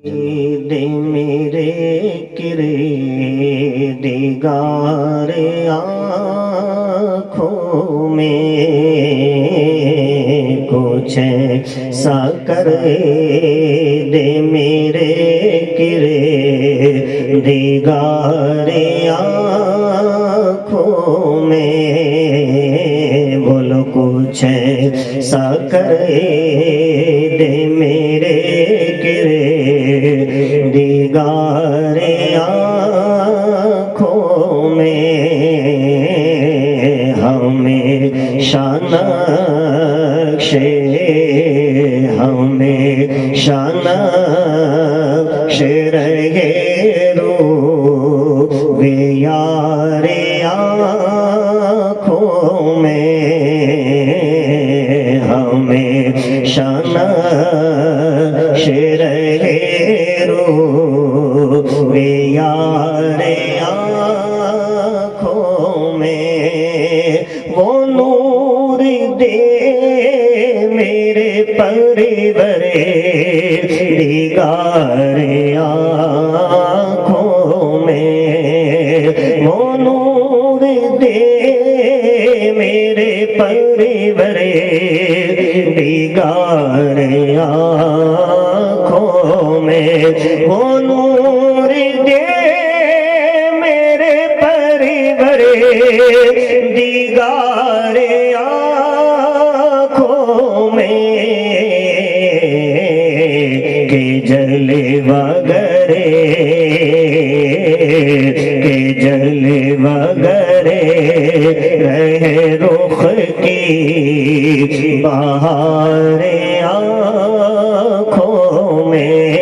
دے میرے کرے دیگار آنکھوں میں کچھ ایسا کر دے میرے کرے دیگار آنکھوں میں بولو کچھ ایسا کر دے میرے کرے دیگار آنکھوں میں ہمیشہ نقش ہمیشہ نقش رہے روح یار آنکھوں میں ہمیشہ نقش رہے روح یار آنکھوں میں وہ نور دے میرے پرورے دیگار آنکھوں میں وہ نور دے میرے پرورے دیگار آنکھوں میں وہ نور دے میرے پرورے دیگار آنکھوں میں کہ جلوہ گرے کہ جلوہ گرے رہے رخ کی بہار آنکھوں میں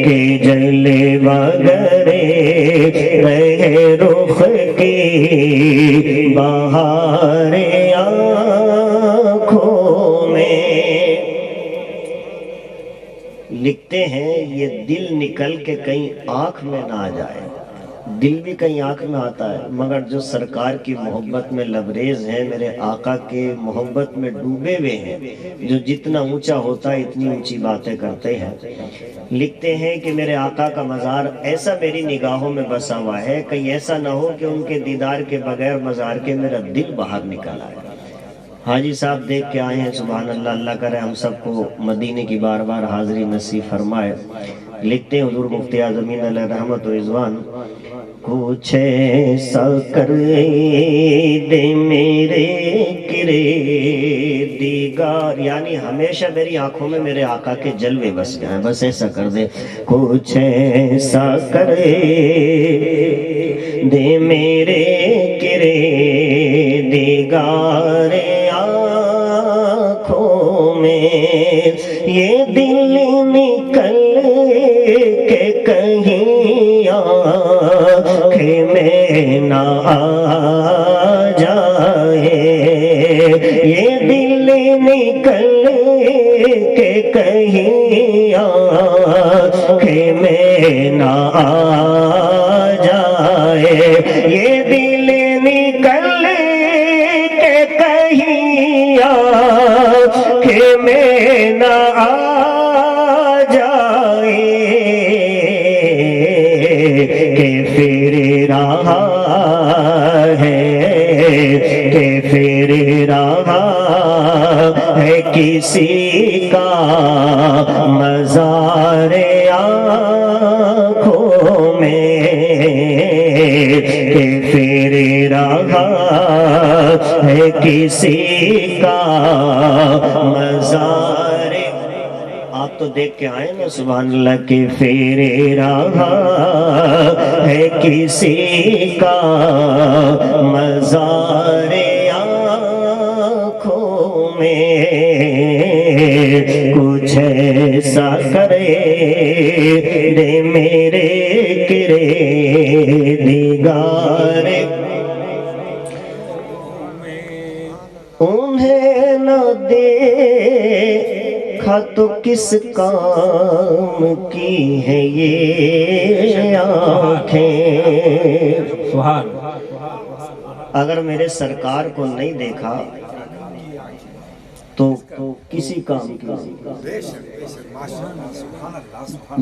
کہ جلوہ گرے رہے رخ کی بہار آنکھوں میں لکھتے ہیں یہ دل نکل کے کہیں آنکھ میں نہ آ جائے دل بھی کہیں آنکھ میں آتا ہے مگر جو سرکار کی محبت میں لبریز ہیں میرے آقا کے محبت میں ڈوبے ہوئے ہیں جو جتنا اونچا ہوتا ہے اتنی اونچی باتیں کرتے ہیں لکھتے ہیں کہ میرے آقا کا مزار ایسا میری نگاہوں میں بسا ہوا ہے کہیں ایسا نہ ہو کہ ان کے دیدار کے بغیر مزار کے میرا دل باہر نکل آئے حاجی صاحب دیکھ کے آئے ہیں سبحان اللہ اللہ کرے ہم سب کو مدینے کی بار بار حاضری نصیب فرمائے لکھتے ہیں حضور مفتی اعظم علیہ رحمت و رضوان کچھ ایسا کر دے میرے کرے دیگار یعنی ہمیشہ میری آنکھوں میں میرے آقا کے جلوے بس گئے بس ایسا کر دے کچھ ایسا کر دے میرے کرے دیگار آنکھوں میں یہ دل نکل کے کہیں آنکھ میں نہ آ جائے یہ دل نکل کے کہیں آنکھ میں نہ آ جائے یہ دل نکل کے کہیں آنکھ میں نہ آ جائے کہ پھر رہا ہے کہ پھر رہا ہے کسی کا مزار آنکھوں میں کہ پھر رہا ہے کسی کا مزار آپ تو دیکھ کے آئے نا سبحان اللہ کہ پھر رہا ہے کسی کا مزار آنکھوں میں کچھ ایسا کرے دے میرے کرے دیگار انہیں نہ دیکھا تو کس کام کی ہے یہ آنکھیں سبحان اگر میرے سرکار کو نہیں دیکھا تو تو کسی کام کی نہیں۔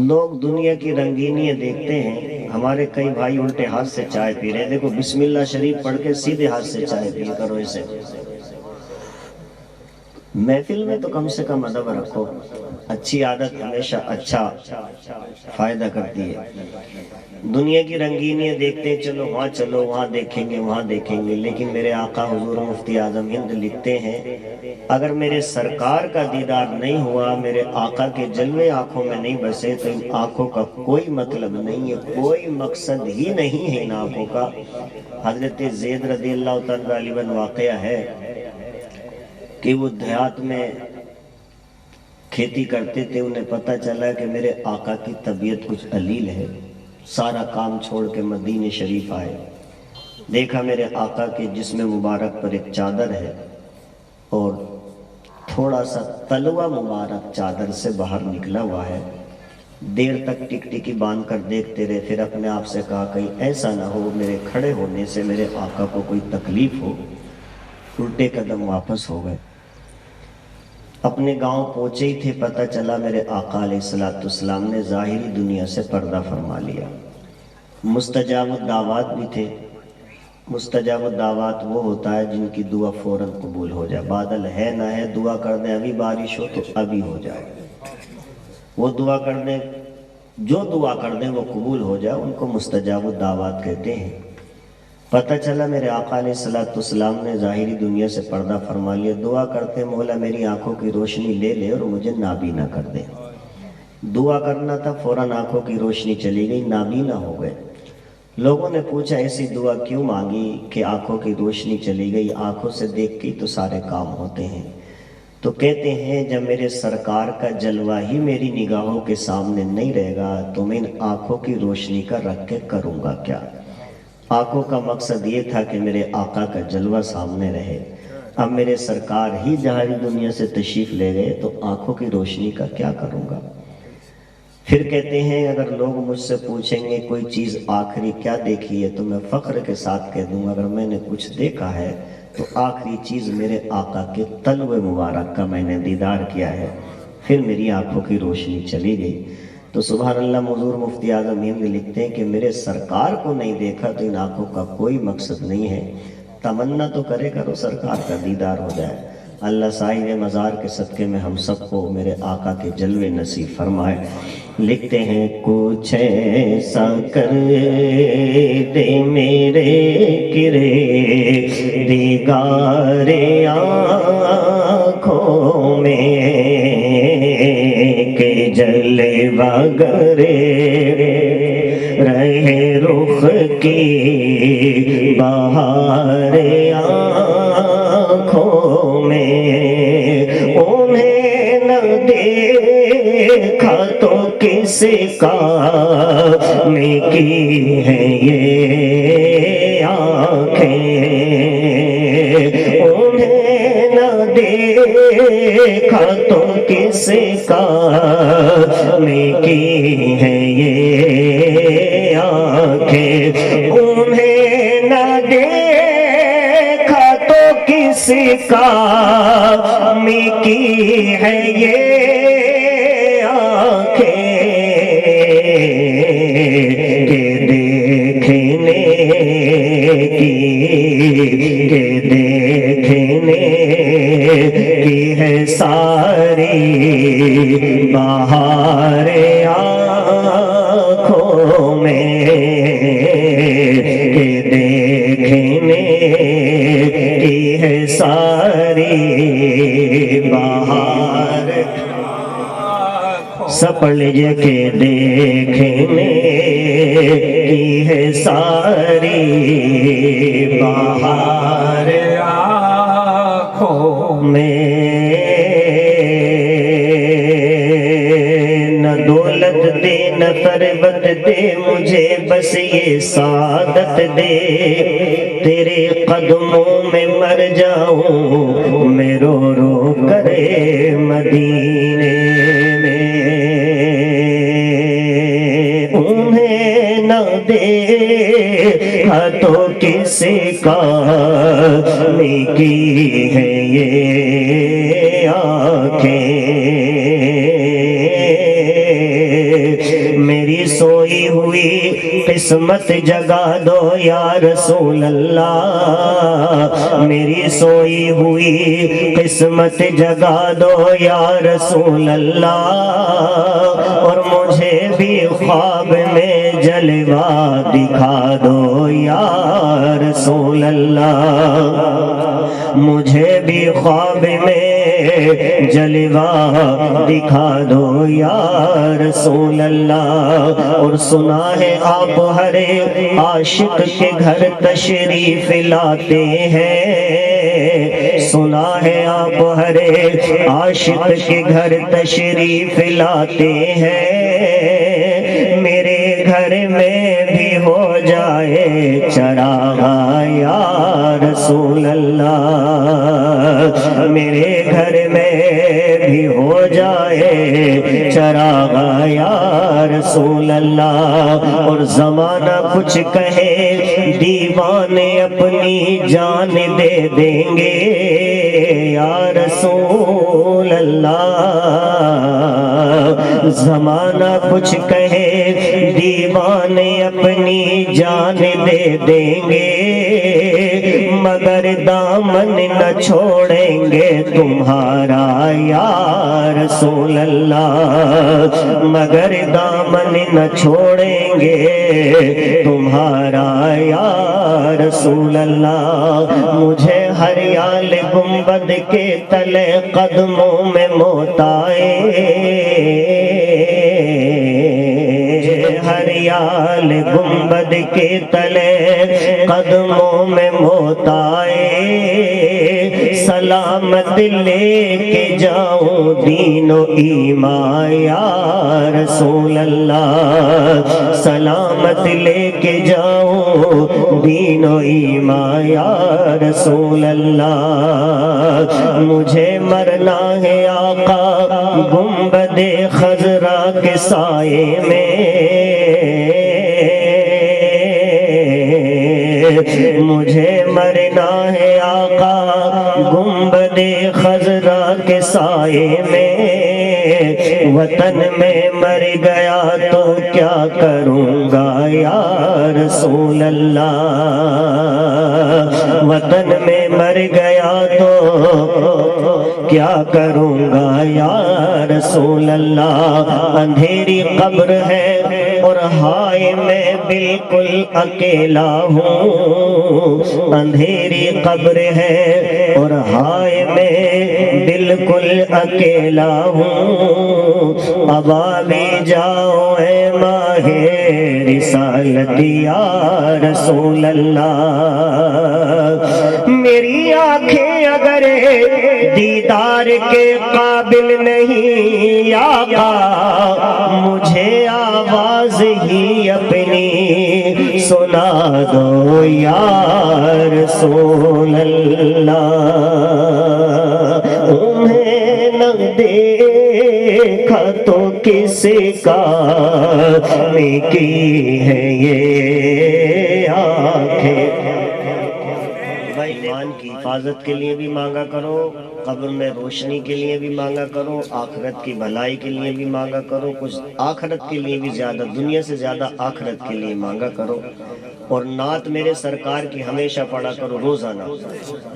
لوگ دنیا کی رنگینیاں دیکھتے ہیں، ہمارے کئی بھائی الٹے ہاتھ سے چائے پی رہے ہیں۔ دیکھو بسم اللہ شریف پڑھ کے سیدھے ہاتھ سے چائے پیا کرو اسے۔ محفل میں تو کم سے کم ادب رکھو، اچھی عادت ہمیشہ اچھا فائدہ کرتی ہے۔ دنیا کی رنگینیاں دیکھتے ہیں، چلو وہاں دیکھیں گے، لیکن میرے آقا حضور مفتی اعظم ہند لکھتے ہیں اگر میرے سرکار کا دیدار نہیں ہوا، میرے آقا کے جلوے آنکھوں میں نہیں بسے، تو ان آنکھوں کا کوئی مطلب نہیں ہے، کوئی مقصد ہی نہیں ہے ان آنکھوں کا۔ حضرت زید رضی اللہ تعالیٰ عنہ واقعہ ہے کہ وہ دیہات میں کھیتی کرتے تھے، انہیں پتہ چلا کہ میرے آقا کی طبیعت کچھ علیل ہے، سارا کام چھوڑ کے مدینہ شریف آئے۔ دیکھا میرے آقا کے جسم مبارک پر ایک چادر ہے اور تھوڑا سا تلوہ مبارک چادر سے باہر نکلا ہوا ہے۔ دیر تک ٹکٹکی باندھ کر دیکھتے رہے، پھر اپنے آپ سے کہا کہیں ایسا نہ ہو میرے کھڑے ہونے سے میرے آقا کو کوئی تکلیف ہو۔ الٹے قدم واپس ہو گئے۔ اپنے گاؤں پہنچے ہی تھے، پتہ چلا میرے آقا علیہ السلام نے ظاہری دنیا سے پردہ فرما لیا۔ مستجاب الدعوات بھی تھے۔ مستجاب الدعوات وہ ہوتا ہے جن کی دعا فوراً قبول ہو جائے، بادل ہے نہ ہے دعا کر دیں ابھی بارش ہو تو ابھی ہو جائے، وہ دعا کر دیں، جو دعا کر دیں وہ قبول ہو جائے، ان کو مستجاب الدعوات کہتے ہیں۔ پتہ چلا میرے آقا علیہ السلام نے ظاہری دنیا سے پردہ فرما لیا، دعا کرتے مولا میری آنکھوں کی روشنی لے لے اور مجھے نابینا کر دے۔ دعا کرنا تھا، فوراً آنکھوں کی روشنی چلی گئی، نابینا ہو گئے۔ لوگوں نے پوچھا ایسی دعا کیوں مانگی کہ آنکھوں کی روشنی چلی گئی؟ آنکھوں سے دیکھ کے تو سارے کام ہوتے ہیں۔ تو کہتے ہیں جب میرے سرکار کا جلوہ ہی میری نگاہوں کے سامنے نہیں رہے گا تو میں ان آنکھوں کی روشنی کا رکھ کے کروں گا کیا؟ آنکھوں کا مقصد یہ تھا کہ میرے آقا کا جلوہ سامنے رہے۔ اب میرے سرکار ہی ظاہری دنیا سے تشریف لے گئے تو آنکھوں کی روشنی کا کیا کروں گا؟ پھر کہتے ہیں اگر لوگ مجھ سے پوچھیں گے کوئی چیز آخری کیا دیکھی ہے تو میں فخر کے ساتھ کہہ دوں گا اگر میں نے کچھ دیکھا ہے تو آخری چیز میرے آقا کے تلوے مبارک کا میں نے دیدار کیا ہے۔ پھر میری آنکھوں کی روشنی چلی گئی۔ تو سبحان اللہ حضور مفتی اعظم ہند لکھتے ہیں کہ میرے سرکار کو نہیں دیکھا تو ان آنکھوں کا کوئی مقصد نہیں ہے، تمنا تو کرے کرو سرکار کا دیدار ہو جائے۔ اللہ صاحب مزار کے صدقے میں ہم سب کو میرے آقا کے جلوے نصیب فرمائے۔ لکھتے ہیں کچھ ایسا کر دے میرے کرے دیگار آنکھوں میں کہ جلوہ گرے رہے رخ کی بہار آنکھوں میں، انہیں نہ دیکھا تو کس کام کی ہے یہ آنکھیں، انہیں نہ دیکھا تو کس کام کی ہے یہ آنکھیں، انہیں نہ دیکھا تو کس کام کی ہے یہ آنکھیں، کہ دیکھنے کی ہے ساری بہار آنکھوں میں، کہ دیکھنے کی ہے ساری بہار، سب پڑھ لیجئے کہ دیکھنے کی ہے ساری بہار آنکھوں میں، نہ دولت دے نہ ثروت دے مجھے بس یہ سعادت دے، تیرے قدموں میں مر جاؤں میں رو رو کرے مدینے میں، انہیں نہ دیکھا تو کس کام کی ہے یہ آنکھیں میری سوئی ہوئی قسمت جگا دو یا رسول اللہ میری سوئی ہوئی قسمت جگا دو یا رسول اللہ اور مجھے بھی خواب میں جلوہ دکھا دو یا رسول اللہ مجھے بھی خواب میں جلوہ دکھا دو یا رسول اللہ اور سنا ہے آپ ہر عاشق کے گھر تشریف لاتے ہیں سنا ہے آپ ہر عاشق کے گھر تشریف لاتے ہیں میرے گھر میں بھی ہو جائے چراغ یا رسول اللہ میرے گھر میں بھی ہو جائے چراغ یا رسول اللہ اور زمانہ کچھ کہے دیوانے اپنی جان دے دیں گے یا رسول اللہ زمانہ کچھ کہے دیوانے اپنی جان دے دیں گے مگر دامن نہ چھوڑیں گے تمہارا یا رسول اللہ مگر دامن نہ چھوڑیں گے تمہارا یا رسول اللہ مجھے ہریال گنبد کے تلے قدموں میں موت آئے ہریال گنبد کے تلے قدموں میں موت آئے سلامت لے کے جاؤں دین و ایمان یا رسول اللہ سلامت لے کے جاؤں دین و ایمان یا رسول اللہ مجھے مرنا ہے آقا گنبد خضرا کے سائے میں مجھے مرنا ہے آقا گنبد خضرا کے سائے میں وطن میں مر گیا تو کیا کروں گا یا رسول اللہ وطن میں مر گیا تو کیا کروں گا یا رسول اللہ اندھیری قبر ہے اور ہائے میں بالکل اکیلا ہوں اندھیری قبر ہے اور ہائے میں بالکل اکیلا ہوں اب بھی جاؤ اے ماہ رسالت یا رسول اللہ میری آنکھیں اگر دیدار کے قابل نہیں یا آقا مجھے آواز ہی اپنی سنا دو یا رسول اللہ انہیں نہ دیکھا تو کس کام کی ہے یہ آنکھیں ایمان کی حفاظت کے لیے بھی مانگا کرو قبر میں روشنی کے لیے بھی مانگا کرو آخرت کی بھلائی کے لیے بھی مانگا کرو کچھ آخرت کے لیے بھی زیادہ دنیا سے زیادہ آخرت کے لیے مانگا کرو اور نعت میرے سرکار کی ہمیشہ پڑھا کرو روزانہ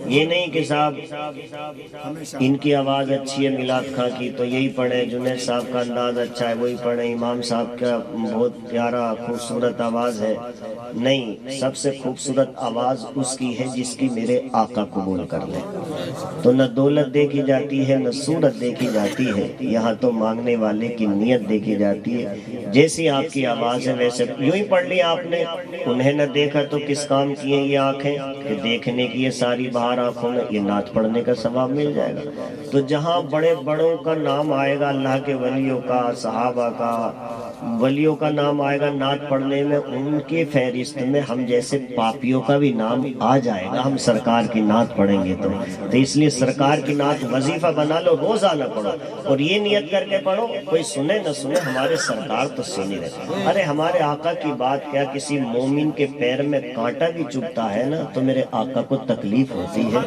یہ نہیں کہ صاحب ان کی آواز اچھی ہے میلاد خاں کی تو یہی پڑھیں جنید صاحب کا انداز اچھا ہے وہی پڑھیں امام صاحب کا بہت پیارا خوبصورت آواز ہے نہیں سب سے خوبصورت آواز اس کی ہے جس کی میرے آقا قبول کر لیں تو نہ دولت دیکھی جاتی ہے نہ صورت دیکھی جاتی ہے یہاں تو مانگنے والے کی نیت دیکھی جاتی ہے جیسی آپ کی آواز ہے ویسے یوں ہی پڑھ لیا آپ نے انہیں نہ دیکھا تو کس کام کی ہیں یہ آنکھیں کہ دیکھنے کی یہ ساری باہر آنکھوں میں یہ نعت پڑھنے کا ثواب مل جائے گا تو جہاں بڑے بڑوں کا نام آئے گا اللہ کے ولیوں کا صحابہ کا ولیوں کا نام آئے گا نعت پڑھنے میں ان کی فہرست میں ہم جیسے پاپیوں کا بھی نام آ جائے گا ہم سرکار کی نعت پڑھیں گے تو اس لیے سرکار کی نعت وظیفہ بنا لو روزانہ پڑھو اور یہ نیت کر کے پڑھو کوئی سنے نہ سنے ہمارے سرکار تو سنی رہے ارے ہمارے آقا کی بات کیا کسی مومن کے پیر میں کانٹا بھی چبھتا ہے نا تو میرے آقا کو تکلیف ہوتی ہے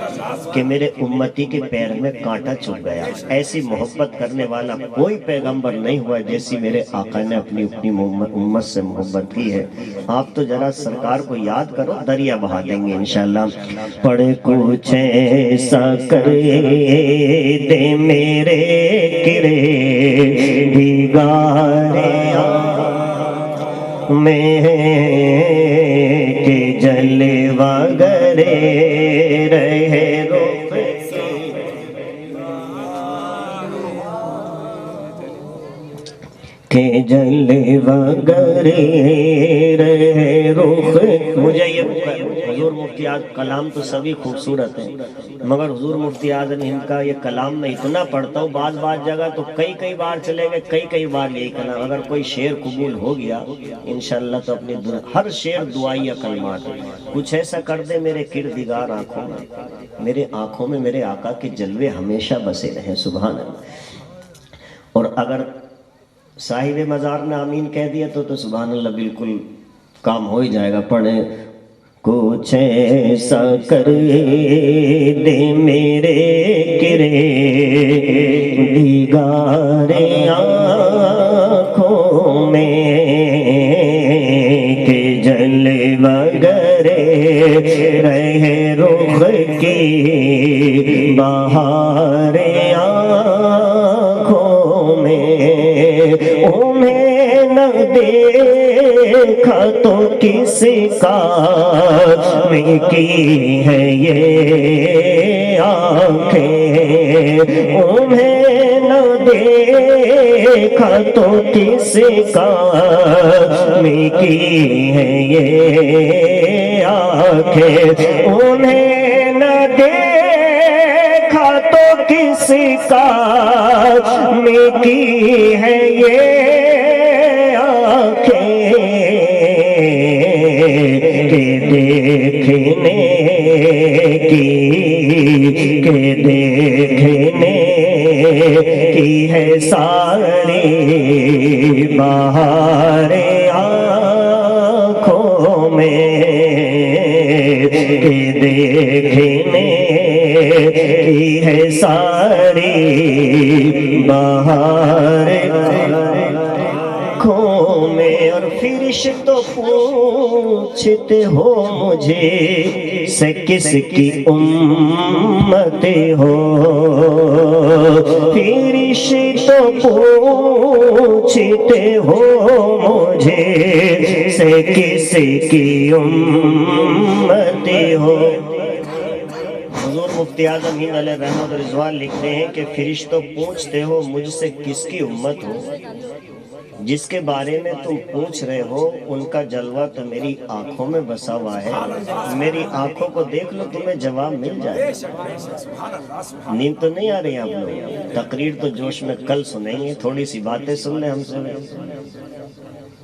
کہ میرے امتی کے پیر میں کانٹا چبھ گیا. ایسی محبت کرنے والا کوئی پیغمبر نہیں ہوا جیسی میرے آقا نے اپنی امت سے محبت کی ہے. آپ تو ذرا سرکار کو یاد کرو, دریا بہا دیں گے انشاءاللہ. پڑھ کچھ ایسا کر دے میرے کرے دیگارے میں کہ جلوہ گرے رہے رخ کہ جلوہ گرے رہے رخ. مجھے یہ حضور مفتی اعظم کلام تو سبھی خوبصورت ہیں, مگر حضور مفتی اعظم ہند کا یہ کلام میں اتنا پڑھتا ہوں بعض جگہ تو کئی بار چلے گئے, کئی بار یہی کلام. اگر کوئی شعر قبول ہو گیا انشاءاللہ تو اپنی ہر شعر دعائیہ کلمات. کچھ ایسا کر دے میرے کردگار آنکھوں میں, میرے آنکھوں میں میرے آقا کے جلوے ہمیشہ بسے رہیں. سبحان اللہ. اور اگر صاحب مزار نے آمین کہہ دیا تو سبحان اللہ بالکل کام ہو ہی جائے گا. پڑھیں کچھ ایسا کر دے میرے کرے دیگار آنکھوں میں کہ جلوہ گرے رہے رخ کی بہار آنکھوں میں. انہیں نہ دیکھا تو کس کام کی ہے یہ آنکھیں, انہیں نہ دیکھا تو کس کام کی ہے یہ آنکھیں, انہیں نہ دیکھا تو کس کام کی ہے یہ آنکھیں کہ دیکھنے کی ہے ساری بہار آنکھوں میں کہ دیکھنے کی ہے ساری بہار آنکھوں میں. اور فرشتوں پوچھتے ہو مجھے سے کس کی امت ہو, فرشتوں پوچھتے ہو مجھے سے کس کی امت ہو. حضور مفتی اعظم ہند علیہ رحمت و رضوان لکھتے ہیں کہ فرشتوں پوچھتے ہو مجھ سے کس کی امت ہو, جس کے بارے میں تم پوچھ رہے ہو ان کا جلوہ تو میری آنکھوں میں بسا ہوا ہے. میری آنکھوں کو دیکھ لو تمہیں جواب مل جائے. نیند تو نہیں آ رہی آپ لوگ؟ تقریر تو جوش میں کل سنیں گے, تھوڑی سی باتیں سن لیں ہم سے.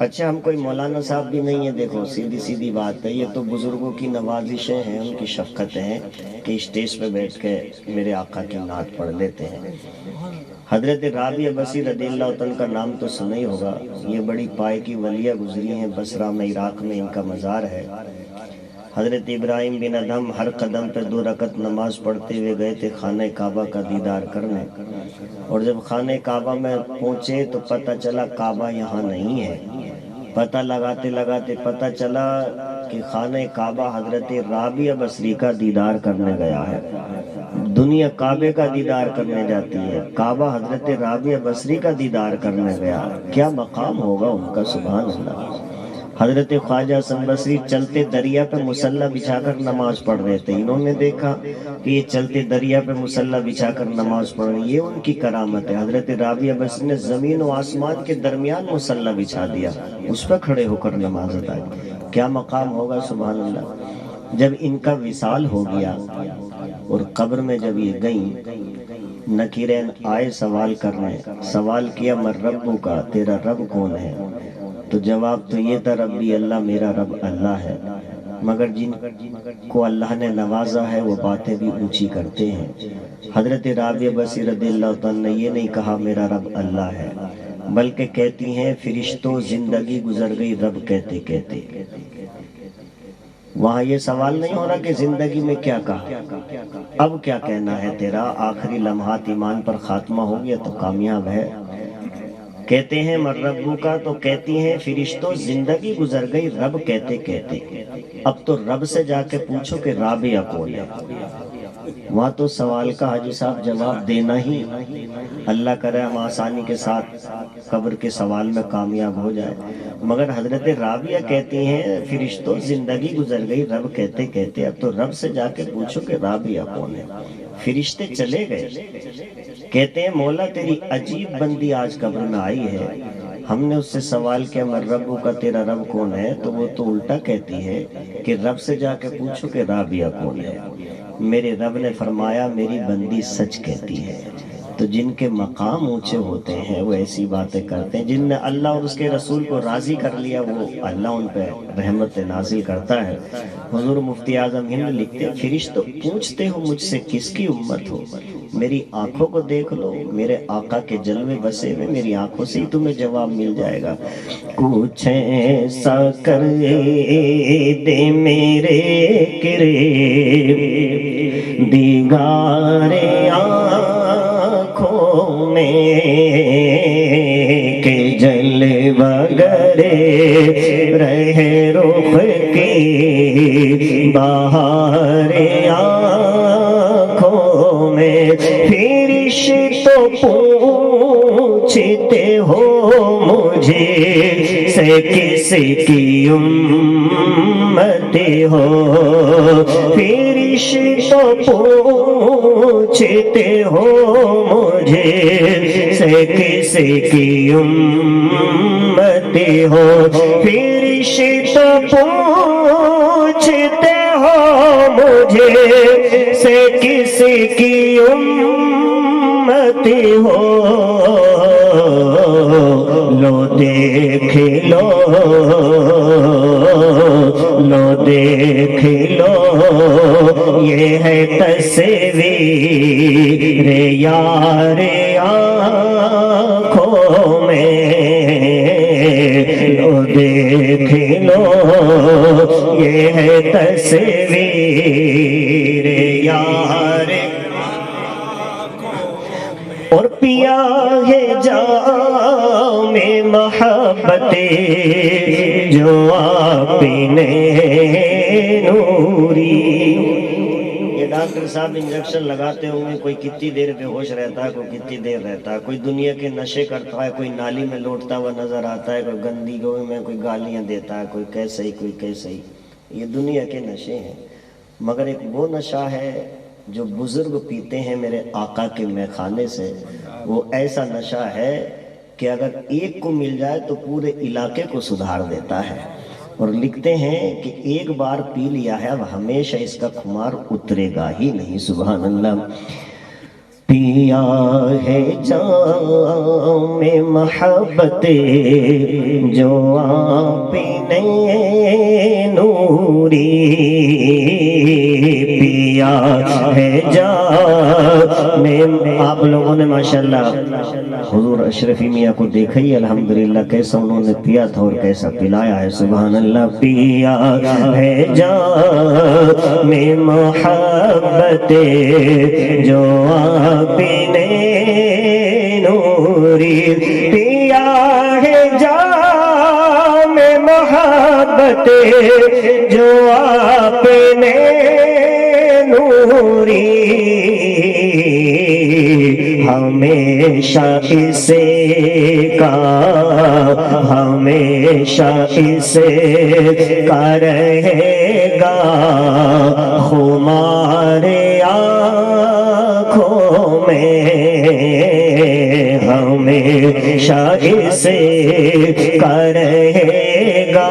اچھا ہم کوئی مولانا صاحب بھی نہیں ہے, دیکھو سیدھی بات ہے, یہ تو بزرگوں کی نوازشیں ہیں, ان کی شفقتیں ہیں کہ اسٹیج پہ بیٹھ کے میرے آقا کی نعت پڑھ لیتے ہیں. حضرت رابعہ بصری رضی اللہ عنہ کا نام تو سنا ہی ہوگا. یہ بڑی پائے کی ولیہ گزری ہیں, بصرہ میں عراق میں ان کا مزار ہے. حضرت ابراہیم بن ادھم ہر قدم پہ 2 رکعت نماز پڑھتے ہوئے گئے تھے خانہ کعبہ کا دیدار کرنے, اور جب خانہ کعبہ میں پہنچے تو پتہ چلا کعبہ یہاں نہیں ہے. پتہ لگاتے پتہ چلا کہ خانہ کعبہ حضرت رابعہ بصری کا دیدار کرنے گیا ہے. دنیا کعبے کا دیدار کرنے جاتی ہے, کعبہ حضرت رابعہ بصری کا دیدار کرنے گیا. کیا مقام ہوگا ان کا, سبحان اللہ. حضرت خواجہ حسن بصری چلتے دریا پہ مصلی بچھا کر نماز پڑھ رہے تھے. انہوں نے دیکھا کہ یہ چلتے دریا پہ مصلی بچھا کر نماز پڑھ رہے ہیں, یہ ان کی کرامت ہے. حضرت رابعہ بصری نے زمین و آسمان کے درمیان مصلی بچھا دیا, اس پہ کھڑے ہو کر نماز ادا کی. کیا مقام ہوگا, سبحان اللہ. جب ان کا وصال ہو گیا اور قبر میں جب یہ گئیں, نکیرین آئے سوال کرنے, سوال کیا من ربو کا, تیرا رب کون ہے؟ تو جواب تو یہ تھا ربی اللہ, میرا رب اللہ ہے. مگر جن کو اللہ نے نوازا ہے وہ باتیں بھی اونچی کرتے ہیں. حضرت رابعہ بصری رضی اللہ عنہ نے یہ نہیں کہا میرا رب اللہ ہے, بلکہ کہتی ہیں فرشتوں زندگی گزر گئی رب کہتے کہتے. وہاں یہ سوال نہیں ہو رہا کہ زندگی میں کیا کہا، اب کیا کہنا ہے تیرا، آخری لمحات ایمان پر خاتمہ ہو گیا تو کامیاب ہے۔ کہتے ہیں من ربو کا، تو کہتی ہیں فرشتوں زندگی گزر گئی رب کہتے کہتے، اب تو رب سے جا کے پوچھو کہ رابعہ کون ہے۔ وہاں تو سوال کا حاجی صاحب جواب دینا ہی، اللہ کرے ہم آسانی کے ساتھ قبر کے سوال میں کامیاب ہو جائے۔ مگر حضرت رابعہ کہتی ہیں فرشتوں زندگی گزر گئی رب کہتے کہتے، اب تو رب سے جا کے پوچھو کہ رابعہ کون ہے۔ فرشتے چلے گئے، کہتے ہیں مولا تیری عجیب بندی آج قبر میں آئی ہے، ہم نے اس سے سوال کیا من ربو کا، تیرا رب کون ہے، تو وہ تو الٹا کہتی ہے کہ رب سے جا کے پوچھو کہ رابعہ کون ہے۔ میرے رب نے فرمایا میری بندی سچ کہتی ہے۔ تو جن کے مقام اونچے ہوتے ہیں وہ ایسی باتیں کرتے ہیں، جن نے اللہ اور اس کے رسول کو راضی کر لیا وہ اللہ ان پہ رحمت نازل کرتا ہے۔ حضور مفتی اعظم ہند لکھتے ہیں فرشتوں پوچھتے ہو مجھ سے کس کی امت ہو، میری آنکھوں کو دیکھ لو، میرے آقا کے جلوے بسے ہوئے، میری آنکھوں سے ہی تمہیں جواب مل جائے گا۔ کچھ ایسا کر دے میرے کرے دیگار آنکھوں میں کہ جلوہ گرے رہے رخ کی بہار آنکھوں میں۔ فرشتوں پوچھتے ہو مجھے سے کس کی امت ہو، فرشتوں پوچھتے ہو مجھے سے کس کی امت ہو، فرشتوں پوچھتے ہو مجھے سے کس کی امت ہو۔ لو دیکھ لو، لو دیکھ لو، یہ ہے تصویر یار آنکھوں میں، لو دیکھ لو، یہ ہے تصویر یار۔ اور پیا ہے جام محبت جو آپ نے نوری۔ یہ ڈاکٹر صاحب انجیکشن لگاتے ہوں گے، کوئی کتنی دیر بے ہوش رہتا ہے، کوئی کتنی دیر رہتا ہے، کوئی دنیا کے نشے کرتا ہے، کوئی نالی میں لوٹتا ہوا نظر آتا ہے، کوئی گندی گوئی میں کوئی گالیاں دیتا ہے، کوئی کیسے ہی کوئی کیسے ہی۔ یہ دنیا کے نشے ہیں، مگر ایک وہ نشہ ہے جو بزرگ پیتے ہیں میرے آقا کے میخانے سے، وہ ایسا نشہ ہے کہ اگر ایک کو مل جائے تو پورے علاقے کو سدھار دیتا ہے۔ اور لکھتے ہیں کہ ایک بار پی لیا ہے اب ہمیشہ اس کا خمار اترے گا ہی نہیں۔ سبحان اللہ۔ پیا ہے جام محبت جو آپ نے نوری، پیا ہے جام۔ آپ لوگوں نے ماشاءاللہ حضور اشرفی میاں کو دیکھا ہی الحمدللہ، کیسا انہوں نے پیا تھا اور کیسا پلایا ہے۔ سبحان اللہ۔ پیا ہے جام محبت جو آپ نے نوری، پیا ہے جام محبت جو آپ نے نوری، ہمیشہ اسے کا، ہمیشہ اسے کا رہے گا خمار آنکھوں میں، ہمیشہ اسے کا رہے گا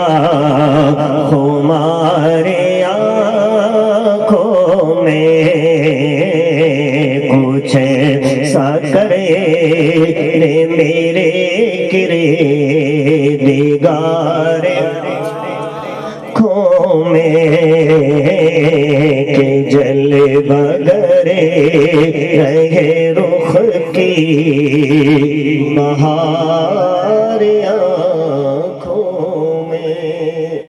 خمار آنکھوں میں۔ کچھ ایسا کرے میرے کرے دیگار آنکھوں میں کہ جلوہ گرے رہے رخ کی بہار